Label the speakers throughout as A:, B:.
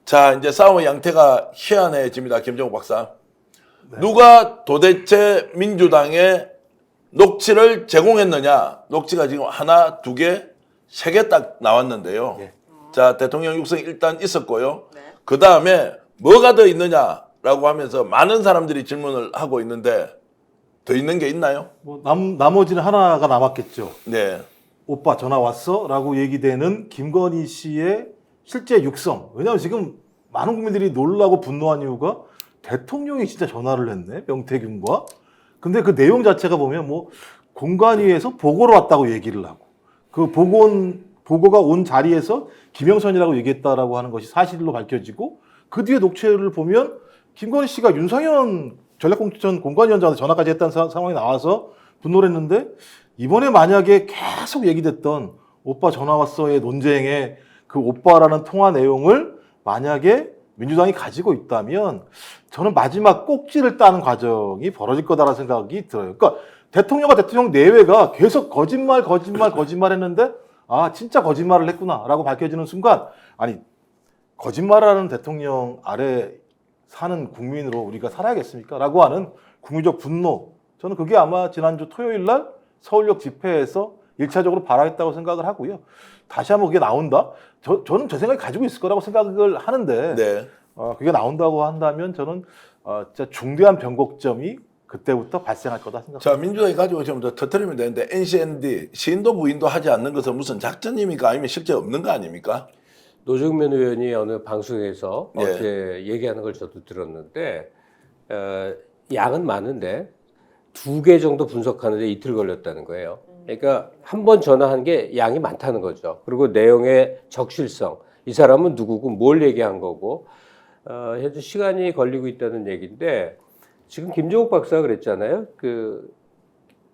A: 자, 이제 싸움의 양태가 희한해집니다. 김정욱 박사.
B: 네.
A: 누가 도대체 민주당에 녹취를 제공했느냐? 녹취가 지금 하나, 두 개, 세 개 딱 나왔는데요.
B: 네.
A: 자, 대통령 육성이 일단 있었고요.
C: 네.
A: 그 다음에 뭐가 더 있느냐라고 하면서 많은 사람들이 질문을 하고 있는데 더 있는 게 있나요?
B: 뭐 나머지는 하나가 남았겠죠.
A: 네.
B: 오빠 전화 왔어? 라고 얘기되는 김건희 씨의 실제 육성. 왜냐하면 지금 많은 국민들이 놀라고 분노한 이유가 대통령이 진짜 전화를 했네, 명태균과. 근데 그 내용 자체가 보면 뭐 공관위에서 보고를 왔다고 얘기를 하고 그 보고가 온 자리에서 김영선이라고 얘기했다라고 하는 것이 사실로 밝혀지고 그 뒤에 녹취를 보면 김건희 씨가 윤상현 전략공천 공관위원장한테 전화까지 했다는 상황이 나와서 분노를 했는데 이번에 만약에 계속 얘기됐던 오빠 전화 왔어의 논쟁에 그 오빠라는 통화 내용을 만약에 민주당이 가지고 있다면 저는 마지막 꼭지를 따는 과정이 벌어질 거다라는 생각이 들어요. 그러니까 대통령과 대통령 내외가 계속 거짓말 했는데 아 진짜 거짓말을 했구나라고 밝혀지는 순간 아니 거짓말하는 대통령 아래 사는 국민으로 우리가 살아야겠습니까? 라고 하는 국민적 분노. 저는 그게 아마 지난주 토요일 날 서울역 집회에서 1차적으로 발화했다고 생각을 하고요. 다시 한번 그게 나온다? 저는 저 생각이 가지고 있을 거라고 생각을 하는데
A: 네.
B: 그게 나온다고 한다면 저는 진짜 중대한 변곡점이 그때부터 발생할 거다 생각합니다.
A: 자, 민주당이 가지고 지금 터뜨리면 되는데 NCND 시인도 부인도 하지 않는 것은 무슨 작전입니까? 아니면 실제 없는 거 아닙니까?
D: 노정면 의원이 어느 방송에서
A: 네.
D: 어제 얘기하는 걸 저도 들었는데 양은 많은데 2개 정도 분석하는데 이틀 걸렸다는 거예요. 그러니까 한 번 전화한 게 양이 많다는 거죠. 그리고 내용의 적실성, 이 사람은 누구고 뭘 얘기한 거고 현재 시간이 걸리고 있다는 얘기인데 지금 김종욱 박사가 그랬잖아요. 그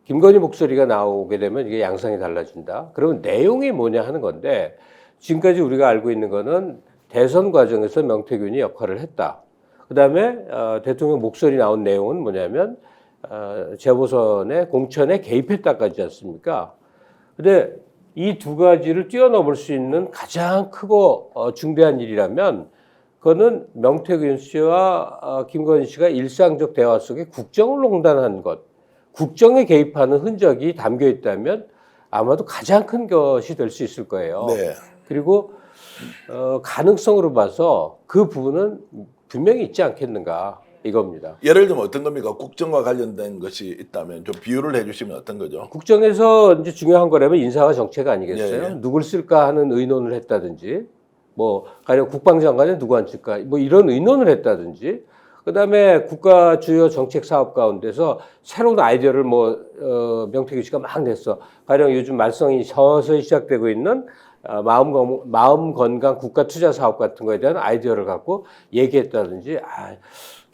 D: 김건희 목소리가 나오게 되면 이게 양상이 달라진다. 그러면 내용이 뭐냐 하는 건데 지금까지 우리가 알고 있는 거는 대선 과정에서 명태균이 역할을 했다. 그다음에 대통령 목소리 나온 내용은 뭐냐면 재보선의 공천에 개입했다까지 않습니까? 근데 이 두 가지를 뛰어넘을 수 있는 가장 크고 중대한 일이라면 그거는 명태균 씨와 김건희 씨가 일상적 대화 속에 국정을 농단한 것, 국정에 개입하는 흔적이 담겨 있다면 아마도 가장 큰 것이 될 수 있을 거예요.
A: 네.
D: 그리고 가능성으로 봐서 그 부분은 분명히 있지 않겠는가 이겁니다.
A: 예를 들면 어떤 겁니까? 국정과 관련된 것이 있다면 좀 비유를 해주시면 어떤 거죠?
D: 국정에서 이제 중요한 거라면 인사와 정책 아니겠어요?
A: 예, 예.
D: 누굴 쓸까 하는 의논을 했다든지, 뭐 가령 국방장관에 누구 앉힐까, 뭐 이런 의논을 했다든지, 그다음에 국가 주요 정책 사업 가운데서 새로운 아이디어를 명태균 씨가 막 냈어. 가령 요즘 말썽이 서서히 시작되고 있는 마음 건강 국가 투자 사업 같은 거에 대한 아이디어를 갖고 얘기했다든지,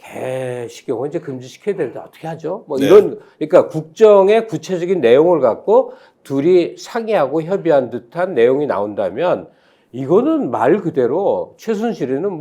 D: 개식용은 이제 금지시켜야 되는데 어떻게 하죠? 뭐
A: 네.
D: 이런, 그러니까 국정의 구체적인 내용을 갖고 둘이 상의하고 협의한 듯한 내용이 나온다면 이거는 말 그대로 최순실이는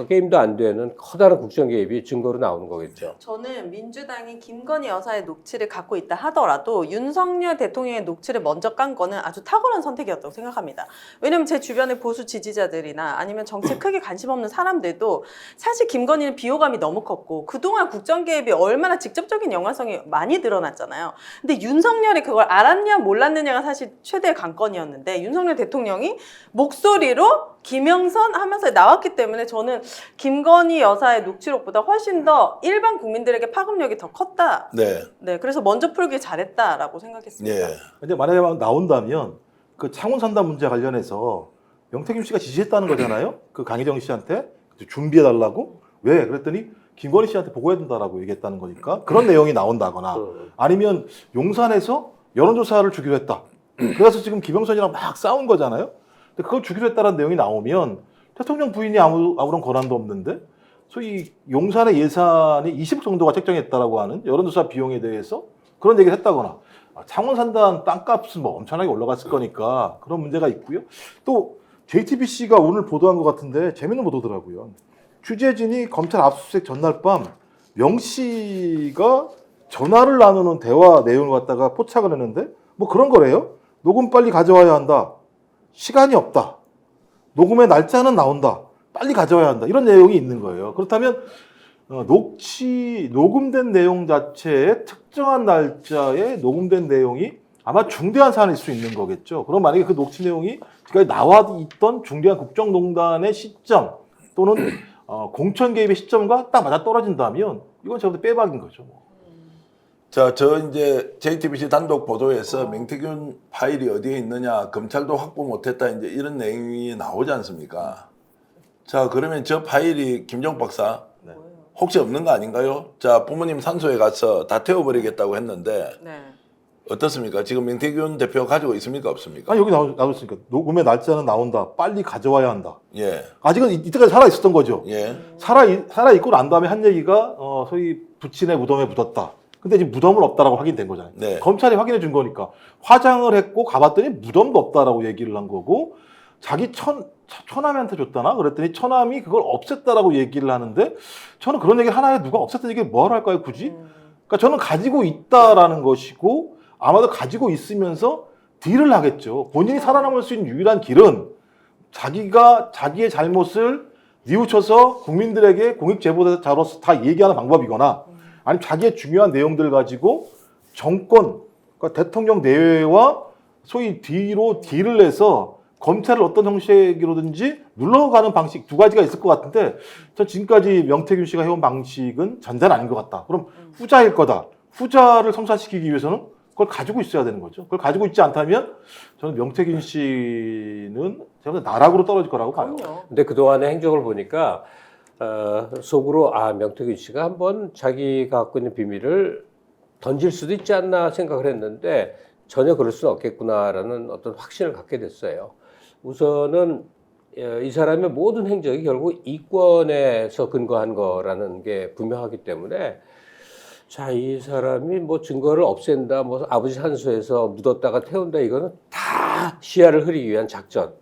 D: 게임도 안 되는 커다란 국정 개입이 증거로 나오는 거겠죠.
C: 저는 민주당이 김건희 여사의 녹취를 갖고 있다 하더라도 윤석열 대통령의 녹취를 먼저 깐 거는 아주 탁월한 선택이었다고 생각합니다. 왜냐면 제 주변의 보수 지지자들이나 아니면 정치에 크게 관심 없는 사람들도 사실 김건희는 비호감이 너무 컸고 그동안 국정 개입이 얼마나 직접적인 연관성이 많이 드러났잖아요. 근데 윤석열이 그걸 알았냐 몰랐느냐가 사실 최대의 관건이었는데 윤석열 대통령이 목소리로 김영선 하면서 나왔기 때문에 저는 김건희 여사의 녹취록보다 훨씬 더 일반 국민들에게 파급력이 더 컸다.
A: 네.
C: 네, 그래서 먼저 풀길 잘했다라고 생각했습니다.
A: 예.
B: 근데 만약에 나온다면 그 창원 산단 문제 관련해서 명태균 씨가 지시했다는 거잖아요. 그 강희정 씨한테 준비해달라고. 왜? 그랬더니 김건희 씨한테 보고해야 된다라고 얘기했다는 거니까 그런 내용이 나온다거나 아니면 용산에서 여론조사를 주기로 했다. 그래서 지금 김영선이랑 막 싸운 거잖아요. 근데 그걸 주기로 했다는 내용이 나오면 대통령 부인이 아무런 권한도 없는데 소위 용산의 예산이 20억 정도가 책정했다라고 하는 여론조사 비용에 대해서 그런 얘기를 했다거나 창원 산단 땅값은 엄청나게 올라갔을 거니까 그런 문제가 있고요. 또 JTBC가 오늘 보도한 것 같은데 재밌는 보도더라고요. 취재진이 검찰 압수수색 전날 밤 명 씨가 전화를 나누는 대화 내용을 갖다가 포착을 했는데 뭐 그런 거래요. 녹음 빨리 가져와야 한다. 시간이 없다. 녹음의 날짜는 나온다. 빨리 가져와야 한다. 이런 내용이 있는 거예요. 그렇다면 녹음된 내용 자체에 특정한 날짜에 녹음된 내용이 아마 중대한 사안일 수 있는 거겠죠. 그럼 만약에 그 녹취 내용이 지금까지 나와 있던 중대한 국정농단의 시점 또는 공천 개입의 시점과 딱 맞아 떨어진다면 이건 제가 볼 때 빼박인 거죠.
A: 자, 저 이제 JTBC 단독 보도에서 명태균 파일이 어디에 있느냐, 검찰도 확보 못했다, 이제 이런 내용이 나오지 않습니까? 자, 그러면 저 파일이 김종 박사 혹시 없는 거 아닌가요? 자, 부모님 산소에 가서 다 태워버리겠다고 했는데
C: 네.
A: 어떻습니까? 지금 명태균 대표 가지고 있습니까? 없습니까?
B: 여기 나왔으니까 녹음의 날짜는 나온다. 빨리 가져와야 한다.
A: 예,
B: 아직은 이때까지 살아 있었던 거죠.
A: 예,
B: 살아 있고 난 다음에 한 얘기가 소위 부친의 무덤에 묻었다. 근데 지금 무덤은 없다라고 확인된 거잖아요.
A: 네.
B: 검찰이 확인해 준 거니까 화장을 했고 가봤더니 무덤도 없다라고 얘기를 한 거고 자기 처남한테 줬다나 그랬더니 처남이 그걸 없앴다라고 얘기를 하는데 저는 그런 얘기 하나에 누가 없앴다는 얘기를 뭘 할까요 굳이? 그러니까 저는 가지고 있다라는 것이고 아마도 가지고 있으면서 딜을 하겠죠. 본인이 살아남을 수 있는 유일한 길은 자기가 자기의 잘못을 뉘우쳐서 국민들에게 공익제보자로서 다 얘기하는 방법이거나 아니면 자기의 중요한 내용들 가지고 정권, 그러니까 대통령 내외와 소위 뒤로 딜을 해서 검찰을 어떤 형식으로든지 눌러가는 방식 두 가지가 있을 것 같은데 전 지금까지 명태균 씨가 해온 방식은 전자는 아닌 것 같다. 그럼 후자일 거다. 후자를 성사시키기 위해서는 그걸 가지고 있어야 되는 거죠. 그걸 가지고 있지 않다면 저는 명태균 씨는 제가 나락으로 떨어질 거라고 봐요.
C: 그럼요.
D: 근데 그동안의 행적을 보니까 속으로 명태균 씨가 한번 자기가 갖고 있는 비밀을 던질 수도 있지 않나 생각을 했는데 전혀 그럴 수는 없겠구나라는 어떤 확신을 갖게 됐어요. 우선은 이 사람의 모든 행적이 결국 이권에서 근거한 거라는 게 분명하기 때문에 자, 이 사람이 뭐 증거를 없앤다, 뭐 아버지 산소에서 묻었다가 태운다, 이거는 다 시야를 흐리기 위한 작전.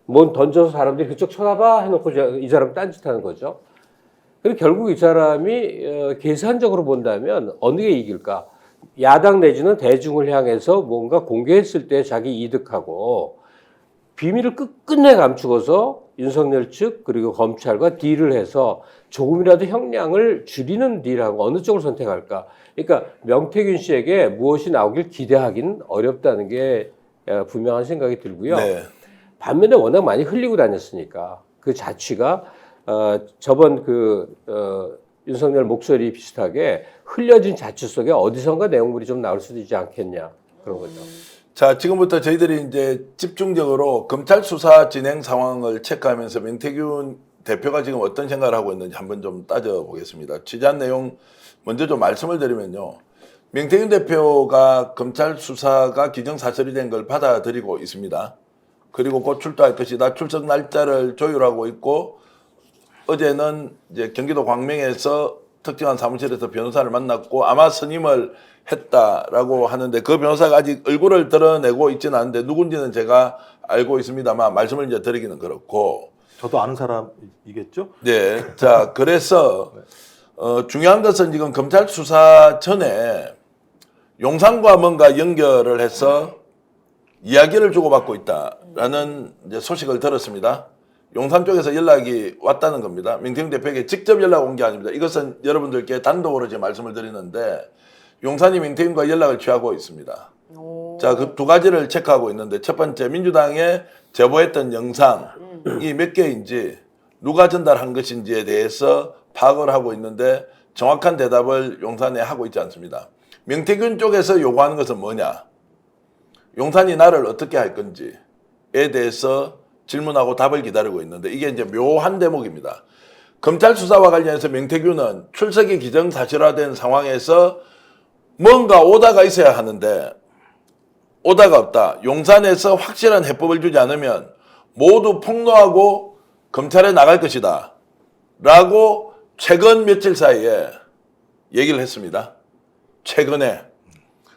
D: 뭔 던져서 사람들이 그쪽 쳐다봐 해놓고 이 사람 딴짓하는 거죠. 그리고 결국 이 사람이 계산적으로 본다면 어느 게 이길까? 야당 내지는 대중을 향해서 뭔가 공개했을 때 자기 이득하고 비밀을 끝끝내 감추고서 윤석열 측 그리고 검찰과 딜을 해서 조금이라도 형량을 줄이는 딜하고 어느 쪽을 선택할까? 그러니까 명태균 씨에게 무엇이 나오길 기대하기는 어렵다는 게 분명한 생각이 들고요.
A: 네.
D: 반면에 워낙 많이 흘리고 다녔으니까 그 자취가 저번 윤석열 목소리 비슷하게 흘려진 자취 속에 어디선가 내용물이 좀 나올 수도 있지 않겠냐 그런 거죠.
A: 자, 지금부터 저희들이 이제 집중적으로 검찰 수사 진행 상황을 체크하면서 명태균 대표가 지금 어떤 생각을 하고 있는지 한번 좀 따져보겠습니다. 취재한 내용 먼저 좀 말씀을 드리면요. 명태균 대표가 검찰 수사가 기정사실이 된 걸 받아들이고 있습니다. 그리고 곧 출두할 것이다. 출석 날짜를 조율하고 있고 어제는 이제 경기도 광명에서 특정한 사무실에서 변호사를 만났고 아마 선임을 했다라고 하는데 그 변호사가 아직 얼굴을 드러내고 있지는 않은데 누군지는 제가 알고 있습니다만 말씀을 이제 드리기는 그렇고
B: 저도 아는 사람이겠죠?
A: 네. 자, 그래서 중요한 것은 지금 검찰 수사 전에 용산과 뭔가 연결을 해서 이야기를 주고받고 있다라는 이제 소식을 들었습니다. 용산 쪽에서 연락이 왔다는 겁니다. 명태균 대표에게 직접 연락 온 게 아닙니다. 이것은 여러분들께 단독으로 제 말씀을 드리는데 용산이 명태균과 연락을 취하고 있습니다. 자, 그 두 가지를 체크하고 있는데 첫 번째 민주당에 제보했던 영상이 몇 개인지 누가 전달한 것인지에 대해서 파악을 하고 있는데 정확한 대답을 용산에 하고 있지 않습니다. 명태균 쪽에서 요구하는 것은 뭐냐? 용산이 나를 어떻게 할 건지에 대해서 질문하고 답을 기다리고 있는데 이게 이제 묘한 대목입니다. 검찰 수사와 관련해서 명태균은 출석이 기정사실화된 상황에서 뭔가 오다가 있어야 하는데 오다가 없다. 용산에서 확실한 해법을 주지 않으면 모두 폭로하고 검찰에 나갈 것이다. 라고 최근 며칠 사이에 얘기를 했습니다. 최근에.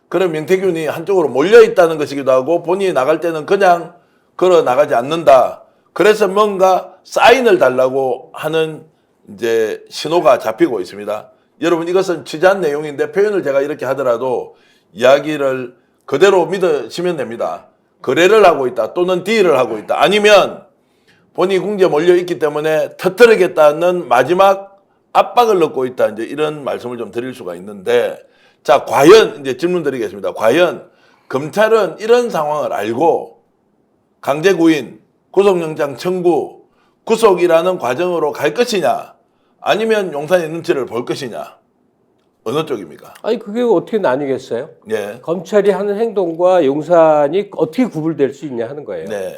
A: 그런 명태균이 한쪽으로 몰려있다는 것이기도 하고 본인이 나갈 때는 그냥 걸어 나가지 않는다. 그래서 뭔가 사인을 달라고 하는 이제 신호가 잡히고 있습니다. 여러분 이것은 취재한 내용인데 표현을 제가 이렇게 하더라도 이야기를 그대로 믿으시면 됩니다. 거래를 하고 있다 또는 딜을 하고 있다. 아니면 본인이 궁지에 몰려 있기 때문에 터뜨리겠다는 마지막 압박을 넣고 있다. 이제 이런 말씀을 좀 드릴 수가 있는데, 자, 과연 이제 질문 드리겠습니다. 과연 검찰은 이런 상황을 알고 강제 구인, 구속영장 청구, 구속이라는 과정으로 갈 것이냐, 아니면 용산의 눈치를 볼 것이냐, 어느 쪽입니까?
D: 아니 그게 어떻게 나뉘겠어요?
A: 예,
D: 검찰이 하는 행동과 용산이 어떻게 구분될 수 있냐 하는 거예요.
A: 네,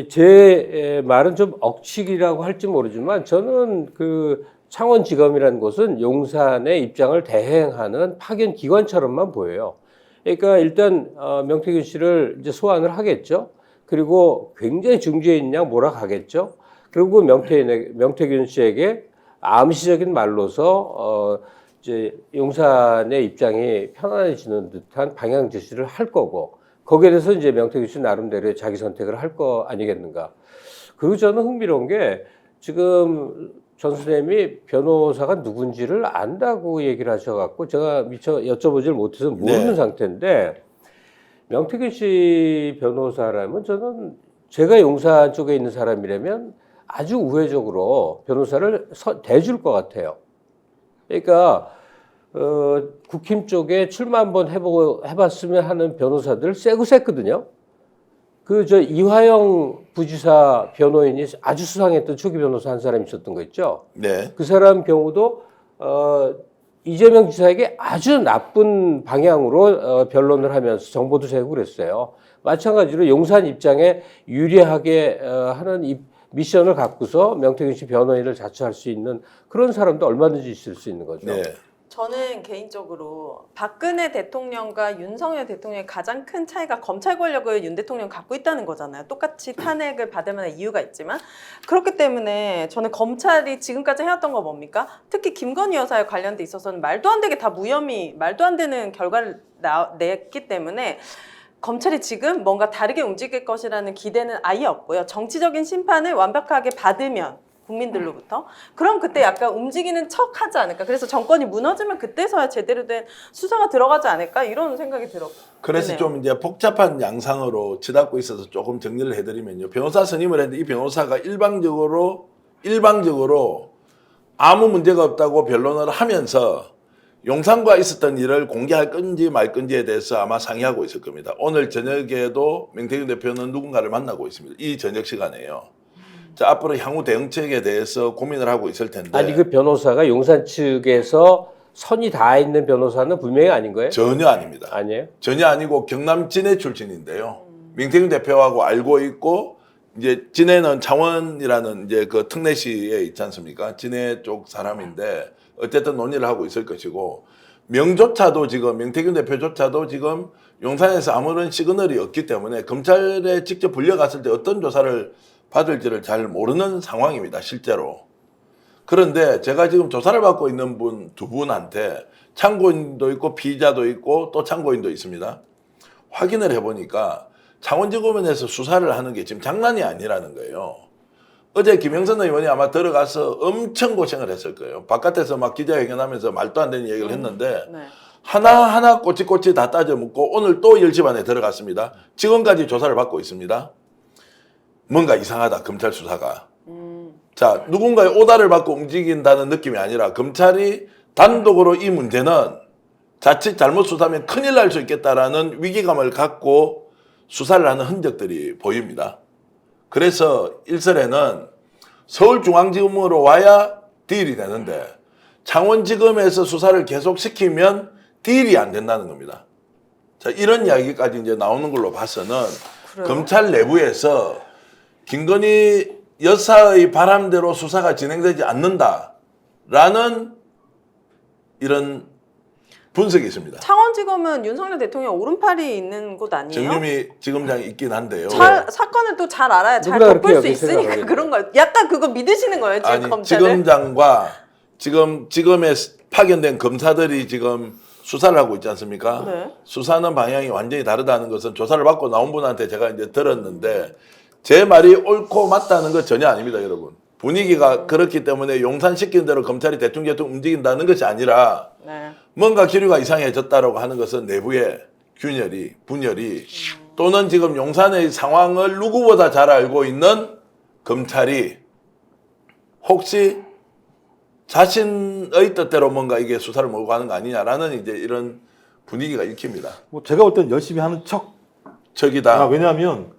D: 제 말은 좀 억측이라고 할지 모르지만 저는 그 창원지검이라는 곳은 용산의 입장을 대행하는 파견 기관처럼만 보여요. 그러니까 일단 명태균 씨를 이제 소환을 하겠죠. 그리고 굉장히 중주에 있는 양 몰아가겠죠. 그리고 명태균 씨에게 암시적인 말로서 이제 용산의 입장이 편안해지는 듯한 방향 제시를 할 거고, 거기에 대해서 이제 명태균 씨 나름대로의 자기 선택을 할 거 아니겠는가. 그리고 저는 흥미로운 게 지금 전 선생님이 변호사가 누군지를 안다고 얘기를 하셔갖고 제가 미처 여쭤보질 못해서 모르는
A: 네.
D: 상태인데, 명태균 씨 변호사라면 저는 제가 용산 쪽에 있는 사람이라면 아주 우회적으로 변호사를 대줄 것 같아요. 그러니까 국힘 쪽에 출마 한번 해봤으면 하는 변호사들 세고 셌거든요. 이화영 부지사 변호인이 아주 수상했던 초기 변호사 한 사람 있었던 거 있죠.
A: 네,
D: 그 사람 경우도 이재명 지사에게 아주 나쁜 방향으로 변론을 하면서 정보도 세고 그랬어요. 마찬가지로 용산 입장에 유리하게 하는 이 미션을 갖고서 명태균 씨 변호인을 자처할 수 있는 그런 사람도 얼마든지 있을 수 있는 거죠.
A: 네.
C: 저는 개인적으로 박근혜 대통령과 윤석열 대통령의 가장 큰 차이가 검찰 권력을 윤 대통령 갖고 있다는 거잖아요. 똑같이 탄핵을 받을 만한 이유가 있지만, 그렇기 때문에 저는 검찰이 지금까지 해왔던 거 뭡니까? 특히 김건희 여사에 관련돼 있어서는 말도 안 되게 다 무혐의, 말도 안 되는 결과를 냈기 때문에 검찰이 지금 뭔가 다르게 움직일 것이라는 기대는 아예 없고요. 정치적인 심판을 완벽하게 받으면 국민들로부터 그럼 그때 약간 움직이는 척 하지 않을까. 그래서 정권이 무너지면 그때서야 제대로 된 수사가 들어가지 않을까, 이런 생각이 들었고.
A: 그래서 좀 이제 복잡한 양상으로 치닫고 있어서 조금 정리를 해드리면요. 변호사 선임을 했는데 이 변호사가 일방적으로 아무 문제가 없다고 변론을 하면서 용산과 있었던 일을 공개할 건지 말 건지에 대해서 아마 상의하고 있을 겁니다. 오늘 저녁에도 명태균 대표는 누군가를 만나고 있습니다. 이 저녁 시간에요. 자, 앞으로 향후 대응책에 대해서 고민을 하고 있을 텐데.
D: 아니 그 변호사가 용산 측에서 선이 다 있는 변호사는 분명히 아닌 거예요?
A: 전혀 아닙니다.
D: 아니에요?
A: 전혀 아니고 경남 진해 출신인데요. 명태균 대표하고 알고 있고, 이제 진해는 창원이라는 이제 그 특례시에 있지 않습니까? 진해 쪽 사람인데 어쨌든 논의를 하고 있을 것이고, 명조차도 지금 명태균 대표조차도 지금 용산에서 아무런 시그널이 없기 때문에 검찰에 직접 불려갔을 때 어떤 조사를 받을지를 잘 모르는 상황입니다, 실제로. 그런데 제가 지금 조사를 받고 있는 두 분한테 참고인도 있고 피의자도 있고 또 참고인도 있습니다. 확인을 해보니까 창원지검에서 수사를 하는 게 지금 장난이 아니라는 거예요. 어제 김영선 의원이 아마 들어가서 엄청 고생을 했을 거예요. 바깥에서 막 기자회견하면서 말도 안 되는 얘기를 했는데
C: 네.
A: 하나하나 꼬치꼬치 다 따져 묻고 오늘 또 10시 반에 들어갔습니다. 지금까지 조사를 받고 있습니다. 뭔가 이상하다, 검찰 수사가. 자, 누군가의 오다를 받고 움직인다는 느낌이 아니라 검찰이 단독으로 이 문제는 자칫 잘못 수사하면 큰일 날 수 있겠다라는 위기감을 갖고 수사를 하는 흔적들이 보입니다. 그래서 일설에는 서울중앙지검으로 와야 딜이 되는데 창원지검에서 수사를 계속 시키면 딜이 안 된다는 겁니다. 자, 이런 이야기까지 이제 나오는 걸로 봐서는
C: 그래요?
A: 검찰 내부에서 김건희 여사의 바람대로 수사가 진행되지 않는다라는 이런 분석이 있습니다.
C: 창원지검은 윤석열 대통령 오른팔이 있는 곳 아니에요?
A: 정유미 지검장이 있긴 한데요.
C: 사건을 또 잘 알아야 잘
D: 누구나
C: 덮을
D: 그렇게
C: 수
D: 여기
C: 있으니까
D: 생각하겠네요.
C: 그런 거 약간 그거 믿으시는 거예요, 지금
A: 아니,
C: 검찰을?
A: 지검장과 지금에 파견된 검사들이 지금 수사를 하고 있지 않습니까?
C: 네.
A: 수사하는 방향이 완전히 다르다는 것은 조사를 받고 나온 분한테 제가 이제 들었는데 제 말이 옳고 맞다는 건 전혀 아닙니다, 여러분. 분위기가 그렇기 때문에 용산시키는 대로 검찰이 대충 움직인다는 것이 아니라
C: 네.
A: 뭔가 기류가 이상해졌다라고 하는 것은 내부의 분열이 또는 지금 용산의 상황을 누구보다 잘 알고 있는 검찰이 혹시 자신의 뜻대로 뭔가 이게 수사를 몰고 가는 거 아니냐라는 이제 이런 분위기가 읽힙니다.
B: 뭐 제가 볼 때는 열심히 하는 척.
A: 저기다.
B: 왜냐하면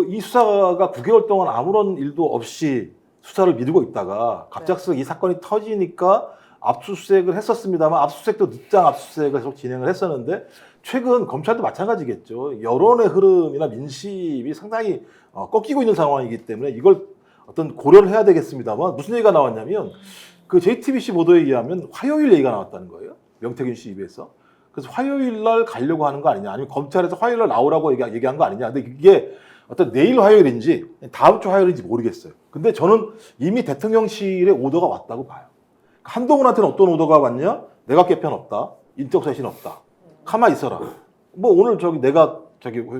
B: 이 수사가 9개월 동안 아무런 일도 없이 수사를 미루고 있다가 갑작스레 이 사건이 터지니까 압수수색을 했었습니다만 압수수색도 늦장 압수수색을 계속 진행을 했었는데 최근 검찰도 마찬가지겠죠. 여론의 흐름이나 민심이 상당히 꺾이고 있는 상황이기 때문에 이걸 어떤 고려를 해야 되겠습니다만 무슨 얘기가 나왔냐면 그 JTBC 보도에 의하면 화요일 얘기가 나왔다는 거예요. 명태균 씨 입에서. 그래서 화요일 날 가려고 하는 거 아니냐, 아니면 검찰에서 화요일 날 나오라고 얘기한 거 아니냐. 근데 이게 어떤 내일 화요일인지 다음 주 화요일인지 모르겠어요. 근데 저는 이미 대통령실의 오더가 왔다고 봐요. 한동훈한테는 어떤 오더가 왔냐? 내각 개편 없다, 인적 쇄신 없다. 가만 있어라. 뭐 오늘 내가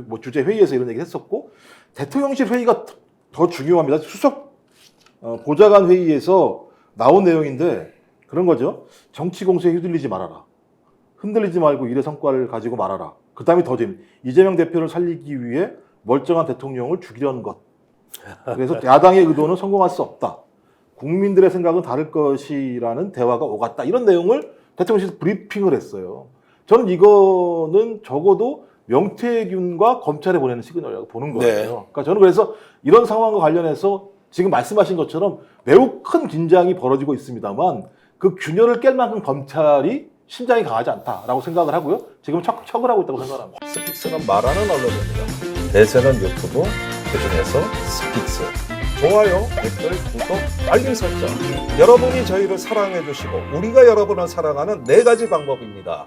B: 뭐 주재 회의에서 이런 얘기 했었고 대통령실 회의가 더 중요합니다. 수석 보좌관 회의에서 나온 내용인데 그런 거죠. 정치 공세에 휘둘리지 말아라. 흔들리지 말고 일의 성과를 가지고 말아라. 그 다음에 더 재밌는 이재명 대표를 살리기 위해 멀쩡한 대통령을 죽이려는 것. 그래서 야당의 의도는 성공할 수 없다. 국민들의 생각은 다를 것이라는 대화가 오갔다. 이런 내용을 대통령실에서 브리핑을 했어요. 저는 이거는 적어도 명태균과 검찰에 보내는 시그널이라고 보는 거예요.
A: 네.
B: 그러니까 저는 그래서 이런 상황과 관련해서 지금 말씀하신 것처럼 매우 큰 긴장이 벌어지고 있습니다만 그 균열을 깰 만큼 검찰이 심장이 강하지 않다라고 생각을 하고요. 지금 척을 하고 있다고 생각합니다.
E: 스픽스는 말하는 언론입니다. 대세는 유튜브, 그중에서 스픽스. 좋아요, 댓글, 구독, 알림 설정. 여러분이 저희를 사랑해 주시고 우리가 여러분을 사랑하는 4가지 방법입니다.